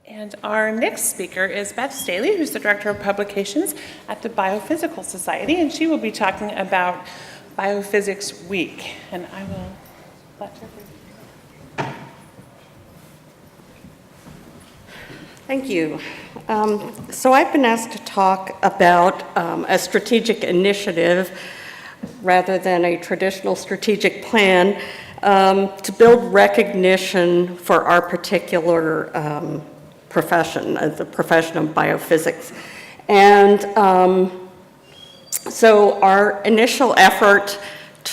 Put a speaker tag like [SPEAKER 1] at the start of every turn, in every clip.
[SPEAKER 1] And our next speaker is Beth Staehle, who's the Director of Publications at the Biophysical Society, and she will be talking about Biophysics Week. And I will let her read.
[SPEAKER 2] Thank you. So I've been asked to talk about a strategic initiative rather than a traditional strategic plan to build recognition for our particular profession, the profession of biophysics. And so our initial effort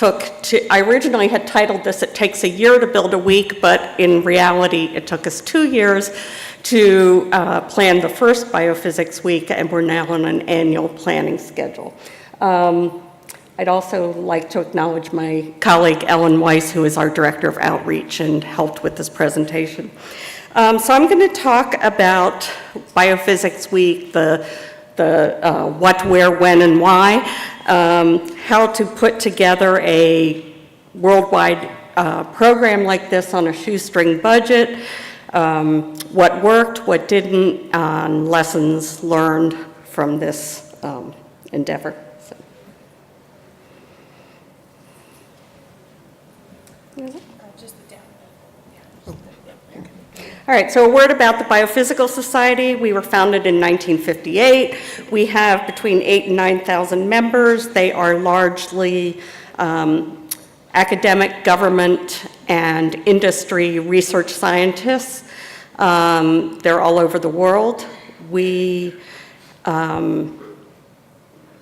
[SPEAKER 2] I originally had titled this, "It Takes a Year to Build a Week," but in reality, it took us 2 years to plan the first Biophysics Week, and we're now on an annual planning schedule. I'd also like to acknowledge my colleague, Ellen Weiss, who is our Director of Outreach and helped with this presentation. So I'm going to talk about Biophysics Week, the what, where, when, and why, how to put together a worldwide program like this on a shoestring budget, what worked, what didn't, and lessons learned from this endeavor. So. All right, so a word about the Biophysical Society. We were founded in 1958. We have between 8,000 and 9,000 members. They are largely academic, government, and industry research scientists. They're all over the world. We,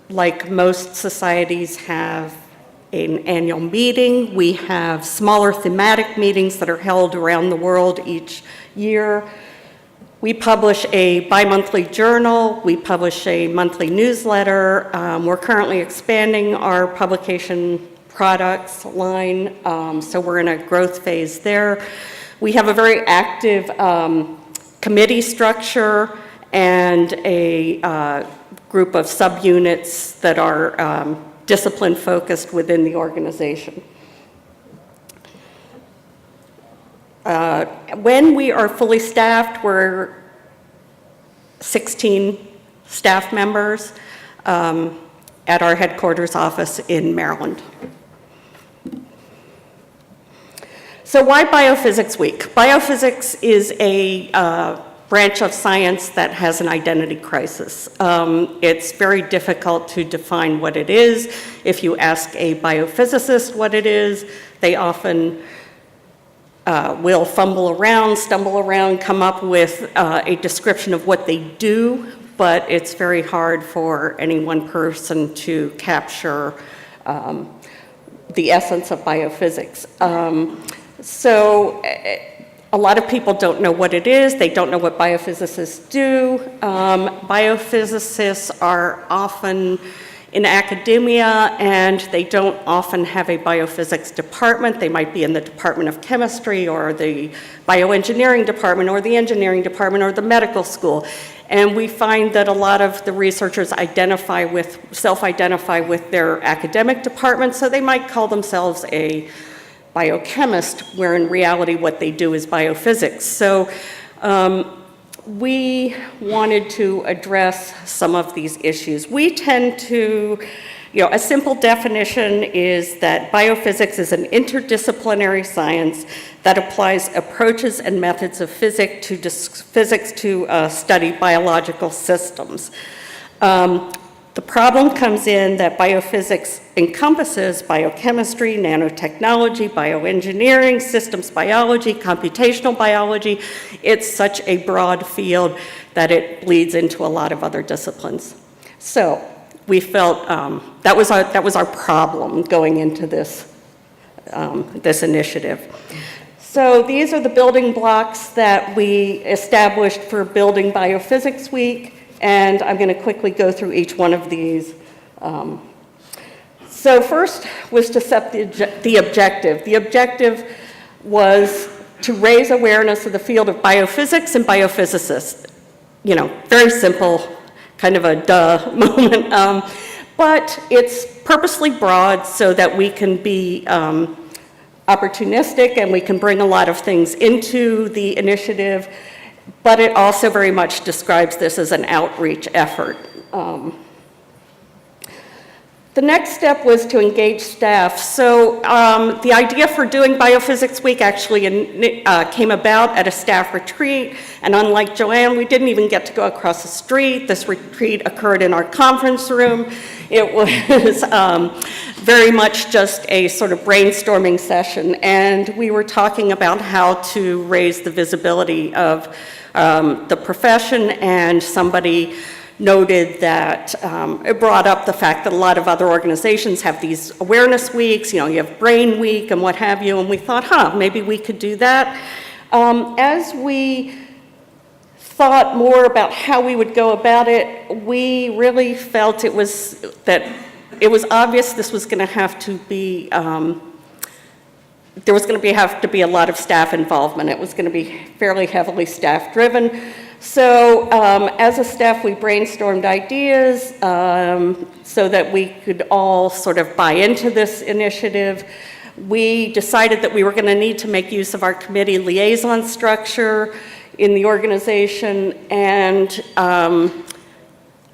[SPEAKER 2] like most societies, have an annual meeting. We have smaller thematic meetings that are held around the world each year. We publish a bi-monthly journal. We publish a monthly newsletter. We're currently expanding our publication products line, so we're in a growth phase there. We have a very active committee structure and a group of subunits that are discipline focused within the organization. When we are fully staffed, we're 16 staff members at our headquarters office in Maryland. So why Biophysics Week? Biophysics is a branch of science that has an identity crisis. It's very difficult to define what it is. If you ask a biophysicist what it is, they often will fumble around, stumble around, come up with a description of what they do, but it's very hard for any one person to capture the essence of biophysics. So a lot of people don't know what it is. They don't know what biophysicists do. Biophysicists are often in academia, and they don't often have a biophysics department. They might be in the Department of Chemistry or the bioengineering department or the engineering department or the medical school. And we find that a lot of the researchers self-identify with their academic department, so they might call themselves a biochemist, where in reality what they do is biophysics. So we wanted to address some of these issues. We tend to, a simple definition is that biophysics is an interdisciplinary science that applies approaches and methods of physics to study biological systems. The problem comes in that biophysics encompasses biochemistry, nanotechnology, bioengineering, systems biology, computational biology. It's such a broad field that it bleeds into a lot of other disciplines. So we felt that was our problem going into this initiative. So these are the building blocks that we established for building Biophysics Week. And I'm going to quickly go through each one of these. So first was to set the objective. The objective was to raise awareness of the field of biophysics and biophysicists. Very simple, kind of a duh moment. But it's purposely broad so that we can be opportunistic and we can bring a lot of things into the initiative but it also very much describes this as an outreach effort. The next step was to engage staff. So the idea for doing Biophysics Week actually came about at a staff retreat, and unlike Joanne, we didn't even get to go across the street. This retreat occurred in our conference room. It was very much just a sort of brainstorming session, and we were talking about how to raise the visibility of the profession, and somebody noted that it brought up the fact that a lot of other organizations have these awareness weeks, you know, you have Brain Week and what have you, and we thought, maybe we could do that. As we thought more about how we would go about it, we really felt it was obvious this was going to have to be, there was going to have to be a lot of staff involvement. It was going to be fairly heavily staff-driven. So as a staff, we brainstormed ideas so that we could all sort of buy into this initiative. We decided that we were going to need to make use of our committee liaison structure in the organization, and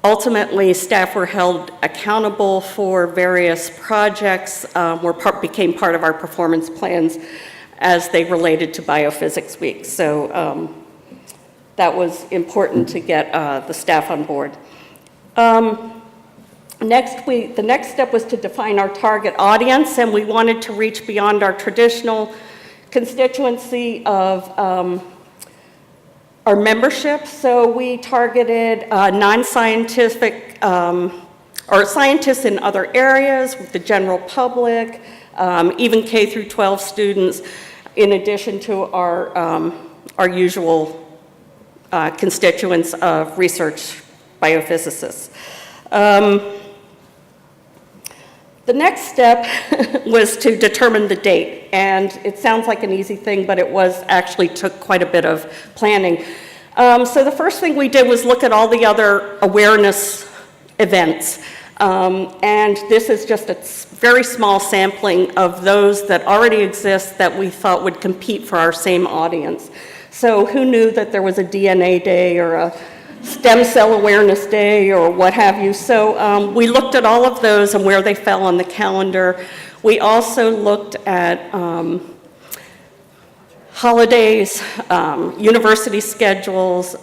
[SPEAKER 2] ultimately staff were held accountable for various projects, became part of our performance plans as they related to Biophysics Week. So that was important to get the staff on board. The next step was to define our target audience, and we wanted to reach beyond our traditional constituency of our membership. So we targeted non-scientific or scientists in other areas, the general public, even K through 12 students, in addition to our usual constituents of research biophysicists. The next step was to determine the date, and it sounds like an easy thing, but it actually took quite a bit of planning. So the first thing we did was look at all the other awareness events, and this is just a very small sampling of those that already exist that we thought would compete for our same audience. So who knew that there was a DNA day or a stem cell awareness day or what have you? So we looked at all of those and where they fell on the calendar. We also looked at holidays, university schedules,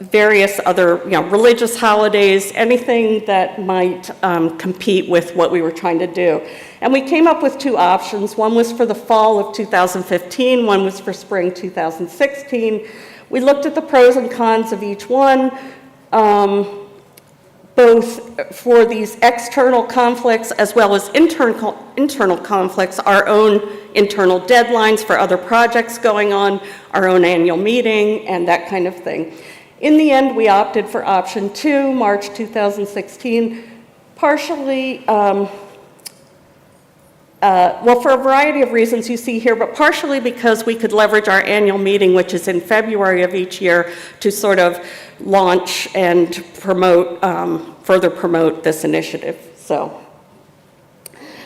[SPEAKER 2] various other, religious holidays, anything that might compete with what we were trying to do. And we came up with two options. One was for the fall of 2015, one was for spring 2016. We looked at the pros and cons of each one, both for these external conflicts as well as internal conflicts, our own internal deadlines for other projects going on, our own annual meeting, and that kind of thing. In the end, we opted for option 2, March 2016, partially, for a variety of reasons you see here, but partially because we could leverage our annual meeting, which is in February of each year, to sort of launch and promote, further promote this initiative. So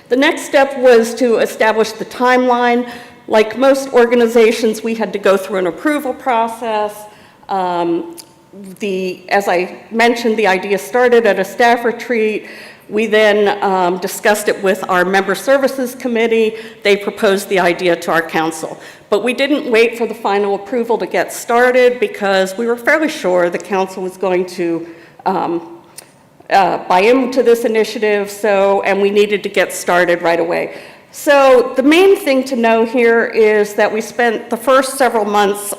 [SPEAKER 2] the next step was to establish the timeline. Like most organizations, we had to go through an approval process. As I mentioned, the idea started at a staff retreat. We then discussed it with our Member Services Committee. They proposed the idea to our council. But we didn't wait for the final approval to get started because we were fairly sure the council was going to buy into this initiative, and we needed to get started right away. So the main thing to know here is that we spent the first several months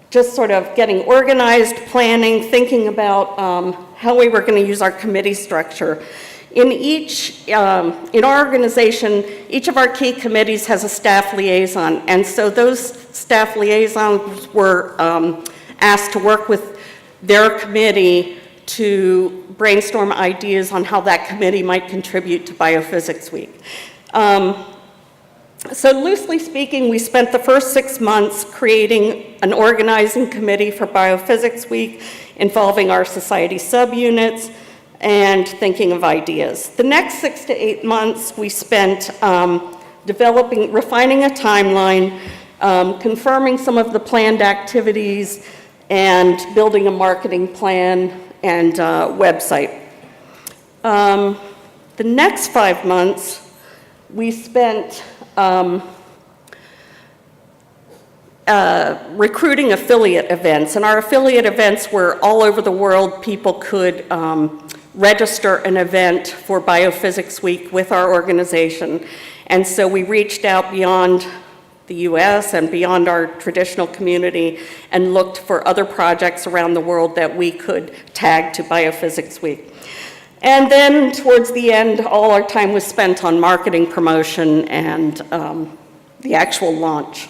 [SPEAKER 2] just sort of getting organized, planning, thinking about how we were going to use our committee structure. In our organization, each of our key committees has a staff liaison, and so those staff liaisons were asked to work with their committee to brainstorm ideas on how that committee might contribute to Biophysics Week. So loosely speaking, we spent the first 6 months creating an organizing committee for Biophysics Week involving our society subunits and thinking of ideas. The next 6 to 8 months we spent refining a timeline, confirming some of the planned activities, and building a marketing plan and website. The next 5 months, we spent recruiting affiliate events, and our affiliate events were all over the world. People could register an event for Biophysics Week with our organization, and so we reached out beyond the US and beyond our traditional community and looked for other projects around the world that we could tag to Biophysics Week. And then towards the end, all our time was spent on marketing, promotion, and the actual launch.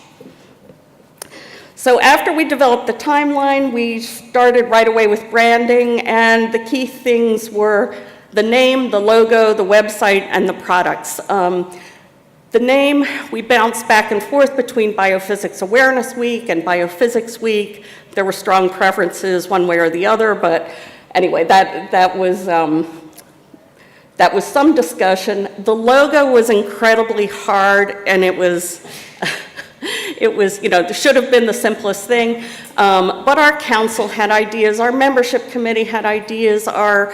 [SPEAKER 2] So after we developed the timeline, we started right away with branding, and the key things were the name, the logo, the website, and the products. The name, we bounced back and forth between Biophysics Awareness Week and Biophysics Week. There were strong preferences one way or the other, but anyway, that was some discussion. The logo was incredibly hard, and it was, it should have been the simplest thing. But our council had ideas, our membership committee had ideas, our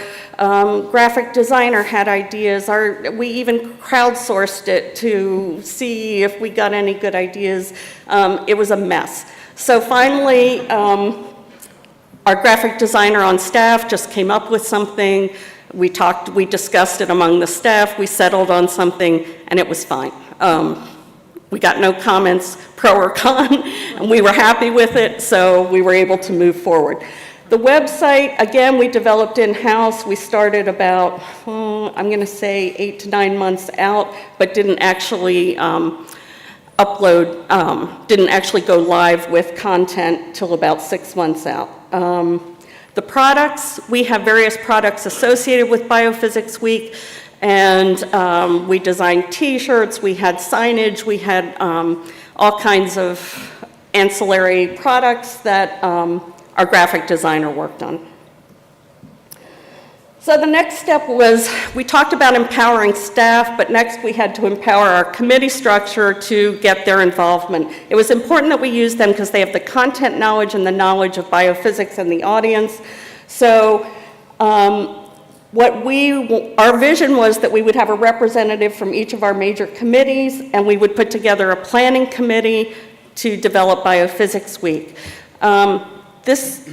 [SPEAKER 2] graphic designer had ideas, we even crowdsourced it to see if we got any good ideas. It was a mess. So finally, our graphic designer on staff just came up with something. We discussed it among the staff, we settled on something, and it was fine. We got no comments, pro or con, and we were happy with it, so we were able to move forward. The website, again, we developed in-house. We started about, I'm going to say 8 to 9 months out, but didn't actually didn't actually go live with content till about 6 months out. The products, we have various products associated with Biophysics Week, and we designed t-shirts, we had signage, we had all kinds of ancillary products that our graphic designer worked on. So the next step was, we talked about empowering staff, but next we had to empower our committee structure to get their involvement. It was important that we use them because they have the content knowledge and the knowledge of biophysics and the audience. So our vision was that we would have a representative from each of our major committees, and we would put together a planning committee to develop Biophysics Week. This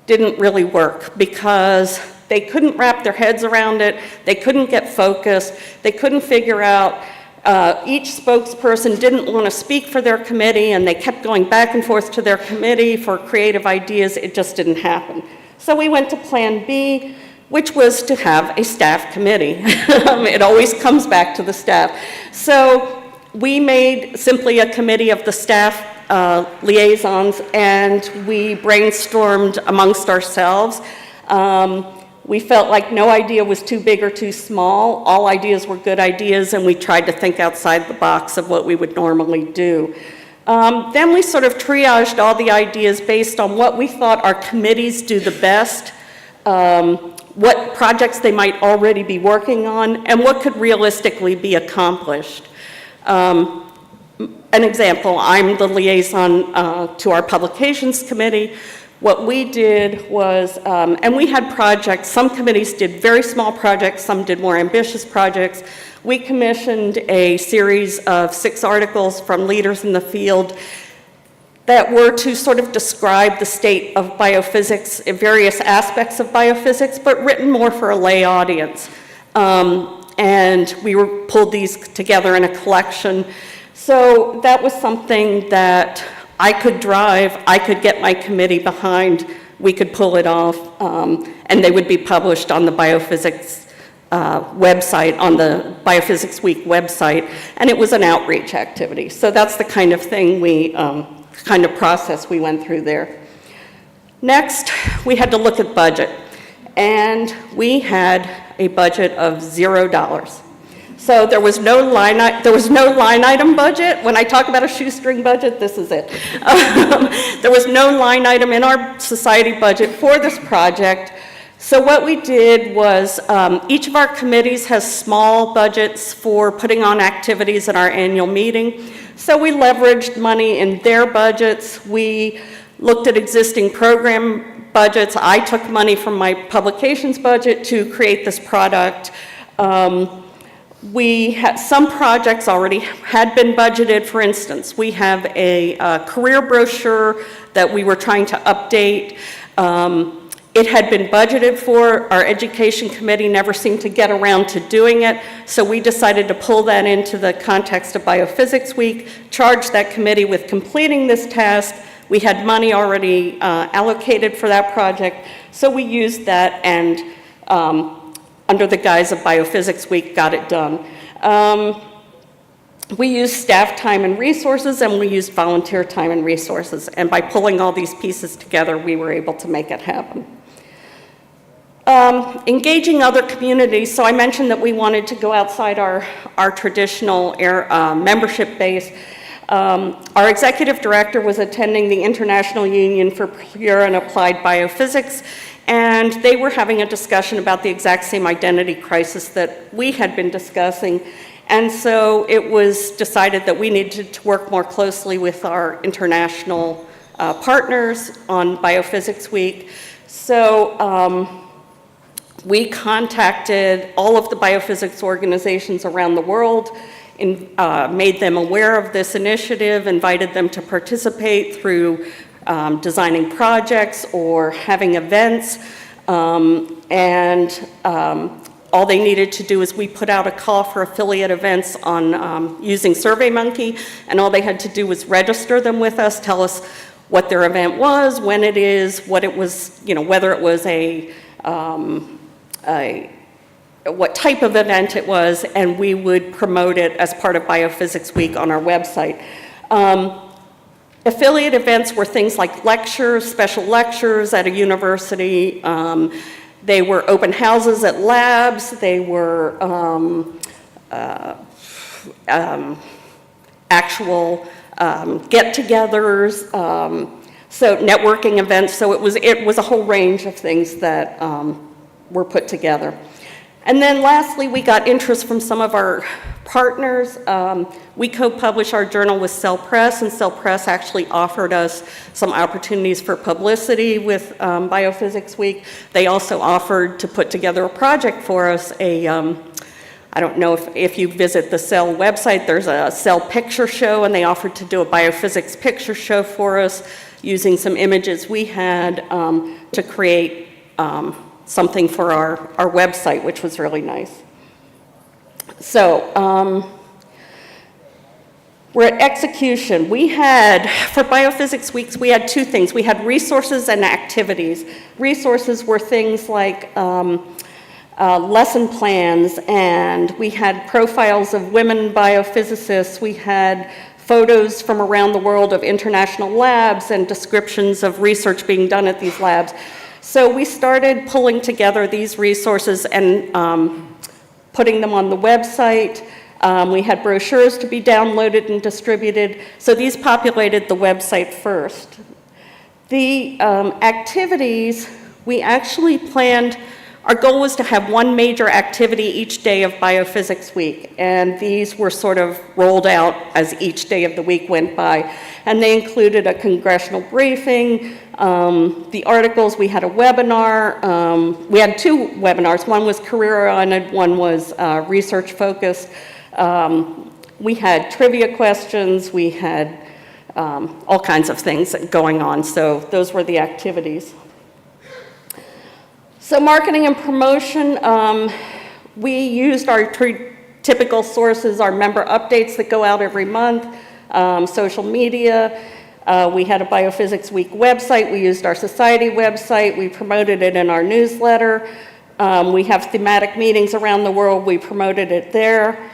[SPEAKER 2] didn't really work because they couldn't wrap their heads around it, they couldn't get focused, they couldn't figure out, each spokesperson didn't want to speak for their committee, and they kept going back and forth to their committee for creative ideas. It just didn't happen. So we went to Plan B, which was to have a staff committee. It always comes back to the staff. So we made simply a committee of the staff liaisons, and we brainstormed amongst ourselves. We felt like no idea was too big or too small. All ideas were good ideas, and we tried to think outside the box of what we would normally do. Then we sort of triaged all the ideas based on what we thought our committees do the best, what projects they might already be working on, and what could realistically be accomplished. An example, I'm the liaison to our publications committee. What we did was, and we had projects, some committees did very small projects, some did more ambitious projects. We commissioned a series of 6 articles from leaders in the field that were to sort of describe the state of biophysics, various aspects of biophysics, but written more for a lay audience. And we pulled these together in a collection. So that was something that I could drive, I could get my committee behind, we could pull it off, and they would be published on the Biophysics website, on the Biophysics Week website, and it was an outreach activity. So that's the kind of thing kind of process we went through there. Next, we had to look at budget, and we had a budget of $0. So there was no line item budget. When I talk about a shoestring budget, this is it. There was no line item in our society budget for this project. So what we did was, each of our committees has small budgets for putting on activities at our annual meeting. So we leveraged money in their budgets. We looked at existing program budgets. I took money from my publications budget to create this product. We had some projects already had been budgeted. For instance, we have a career brochure that we were trying to update. It had been budgeted for. Our education committee never seemed to get around to doing it, so we decided to pull that into the context of Biophysics Week, charge that committee with completing this task. We had money already allocated for that project, so we used that and under the guise of Biophysics Week, got it done. We used staff time and resources, and we used volunteer time and resources, and by pulling all these pieces together, we were able to make it happen. Engaging other communities, so I mentioned that we wanted to go outside our traditional membership base. Our executive director was attending the International Union for Pure and Applied Biophysics, and they were having a discussion about the exact same identity crisis that we had been discussing. And so it was decided that we needed to work more closely with our international partners on Biophysics Week. So we contacted all of the biophysics organizations around the world, made them aware of this initiative, invited them to participate through designing projects or having events, all they needed to do is we put out a call for affiliate events on using SurveyMonkey, and all they had to do was register them with us, tell us what their event was, when it is, what it was, whether it was what type of event it was, and we would promote it as part of Biophysics Week on our website. Affiliate events were things like lectures, special lectures at a university. They were open houses at labs. They were actual get-togethers, so networking events. So it was a whole range of things that were put together. And then lastly, we got interest from some of our partners. We co-publish our journal with Cell Press, and Cell Press actually offered us some opportunities for publicity with Biophysics Week. They also offered to put together a project for us. I don't know if you visit the Cell website, there's a Cell picture show, and they offered to do a biophysics picture show for us using some images we had to create something for our website, which was really nice. So we're at execution. We had, for Biophysics Weeks, we had two things. We had resources and activities. Resources were things like lesson plans, and we had profiles of women biophysicists. We had photos from around the world of international labs and descriptions of research being done at these labs. So we started pulling together these resources and putting them on the website. We had brochures to be downloaded and distributed. So these populated the website first. The activities, we actually planned, our goal was to have one major activity each day of Biophysics Week, and these were sort of rolled out as each day of the week went by. And they included a congressional briefing, the articles, we had a webinar, we had two webinars, one was career-oriented, one was research-focused. We had trivia questions, we had all kinds of things going on, so those were the activities. So marketing and promotion, we used our typical sources, our member updates that go out every month, social media. We had a Biophysics Week website. We used our society website. We promoted it in our newsletter. We have thematic meetings around the world. We promoted it there.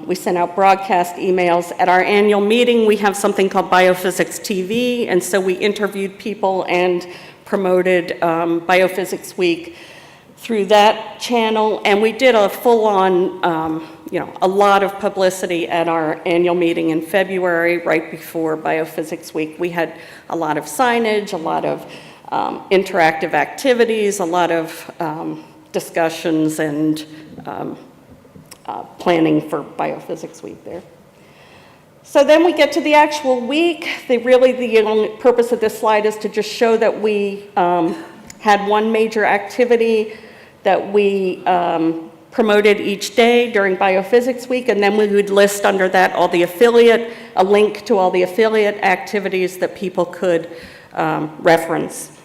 [SPEAKER 2] We sent out broadcast emails. At our annual meeting, we have something called Biophysics TV, and so we interviewed people and promoted Biophysics Week through that channel, and we did a full-on, a lot of publicity at our annual meeting in February, right before Biophysics Week. We had a lot of signage, a lot of interactive activities, a lot of discussions and planning for Biophysics Week there. So then we get to the actual week. The only purpose of this slide is to just show that we had one major activity that we promoted each day during Biophysics Week, and then we would list under that all the a link to all the affiliate activities that people could reference.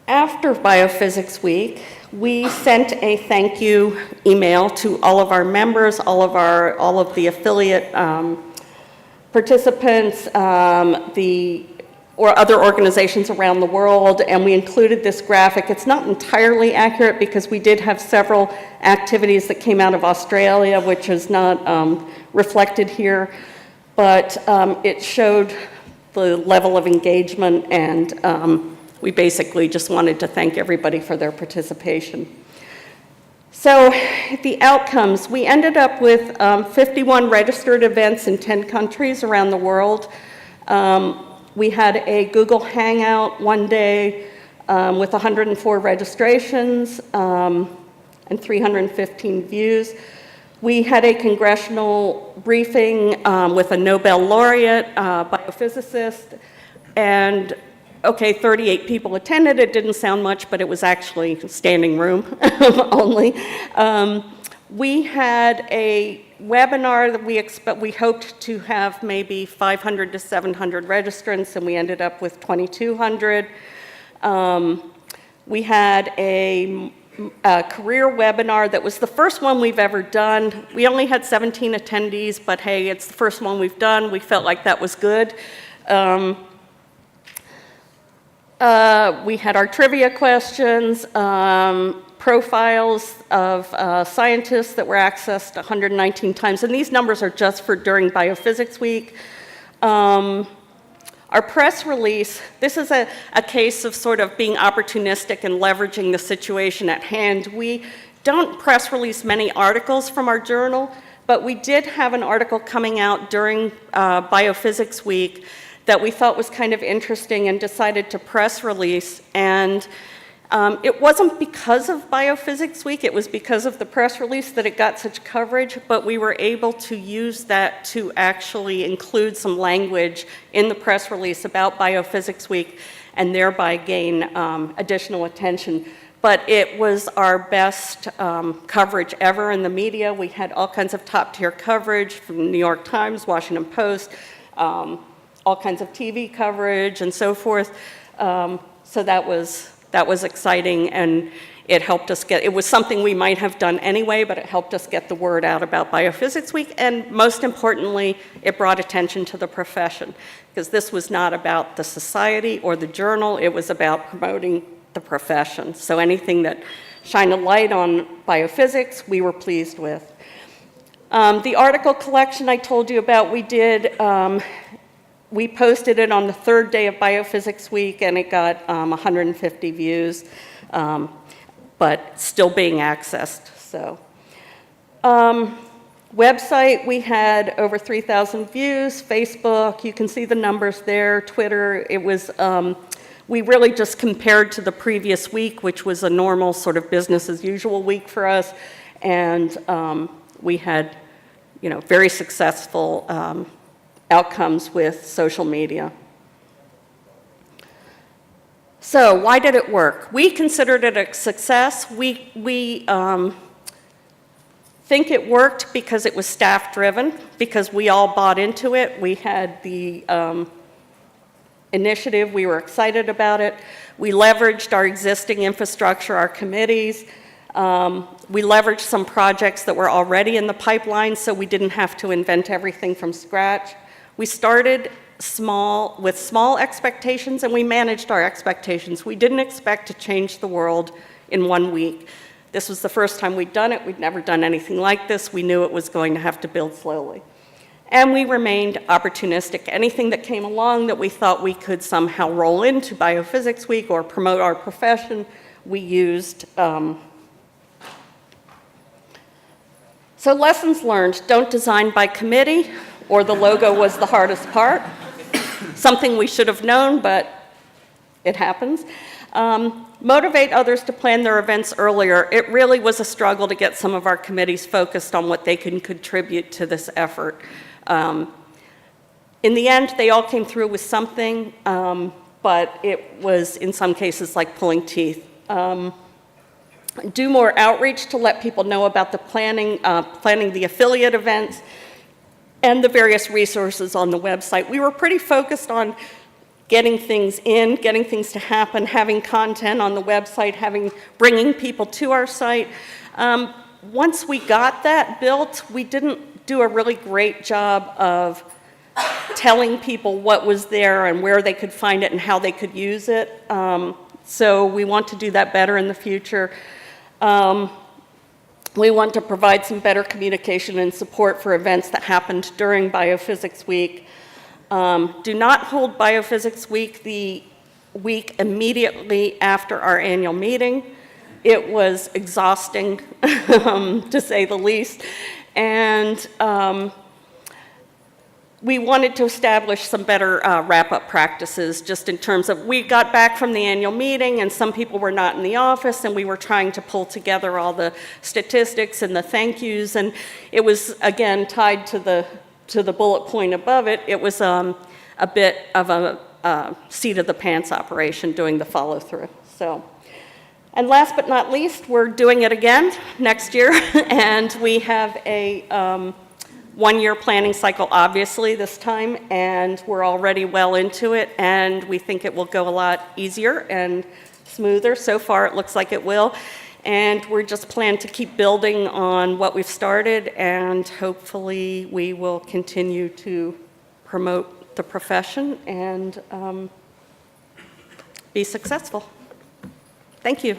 [SPEAKER 2] After Biophysics Week, we sent a thank you email to all of our members, all of the affiliate participants, or other organizations around the world, and we included this graphic. It's not entirely accurate because we did have several activities that came out of Australia, which is not reflected here, but it showed the level of engagement, and we basically just wanted to thank everybody for their participation. So the outcomes, we ended up with 51 registered events in 10 countries around the world. We had a Google Hangout one day with 104 registrations and 315 views. We had a congressional briefing with a Nobel laureate, biophysicist, and 38 people attended. It didn't sound much, but it was actually standing room only. We had a webinar that we hoped to have maybe 500 to 700 registrants, and we ended up with 2,200. We had a career webinar that was the first one we've ever done. We only had 17 attendees, but hey, it's the first one we've done. We felt like that was good. We had our trivia questions, profiles of scientists that were accessed 119 times, and these numbers are just for during Biophysics Week. Our press release, this is a case of sort of being opportunistic and leveraging the situation at hand. We don't press release many articles from our journal, but we did have an article coming out during Biophysics Week that we thought was kind of interesting and decided to press release. And it wasn't because of Biophysics Week, it was because of the press release that it got such coverage, but we were able to use that to actually include some language in the press release about Biophysics Week and thereby gain additional attention. But it was our best coverage ever in the media. We had all kinds of top-tier coverage from the New York Times, Washington Post, all kinds of TV coverage and so forth. So that was exciting, and it helped us it was something we might have done anyway, but it helped us get the word out about Biophysics Week, and most importantly, it brought attention to the profession, because this was not about the society or the journal, it was about promoting the profession. So anything that shined a light on biophysics, we were pleased with. The article collection I told you about, we posted it on the third day of Biophysics Week, and it got 150 views, but still being accessed. So, website, we had over 3,000 views. Facebook, you can see the numbers there. Twitter, it was, we really just compared to the previous week, which was a normal sort of business as usual week for us, and we had, very successful outcomes with social media. So why did it work? We considered it a success. We think it worked because it was staff-driven, because we all bought into it. We had the initiative. We were excited about it. We leveraged our existing infrastructure, our committees. We leveraged some projects that were already in the pipeline, so we didn't have to invent everything from scratch. We started with small expectations, and we managed our expectations. We didn't expect to change the world in 1 week. This was the first time we'd done it. We'd never done anything like this. We knew it was going to have to build slowly. And we remained opportunistic. Anything that came along that we thought we could somehow roll into Biophysics Week or promote our profession, we used. So lessons learned, don't design by committee, or the logo was the hardest part. Something we should have known, but it happens. motivate others to plan their events earlier. It really was a struggle to get some of our committees focused on what they can contribute to this effort. In the end, they all came through with something, but it was, in some cases, like pulling teeth. Do more outreach to let people know about the planning the affiliate events, and the various resources on the website. We were pretty focused on getting things in, getting things to happen, having content on the website, bringing people to our site. Once we got that built, we didn't do a really great job of telling people what was there and where they could find it and how they could use it. So we want to do that better in the future. We want to provide some better communication and support for events that happened during Biophysics Week. Do not hold Biophysics Week the week immediately after our annual meeting. It was exhausting, to say the least. And we wanted to establish some better wrap-up practices, just in terms of, we got back from the annual meeting and some people were not in the office, and we were trying to pull together all the statistics and the thank yous, and it was, again, tied to the bullet point above it. It was a bit of a seat of the pants operation doing the follow-through. So, and last but not least, we're doing it again next year, and we have a one-year planning cycle, obviously, this time, and we're already well into it, and we think it will go a lot easier and smoother. So far, it looks like it will, and we're just planning to keep building on what we've started, and hopefully we will continue to promote the profession and be successful. Thank you.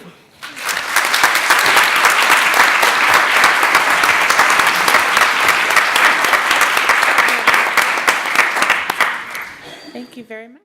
[SPEAKER 1] Thank you very much.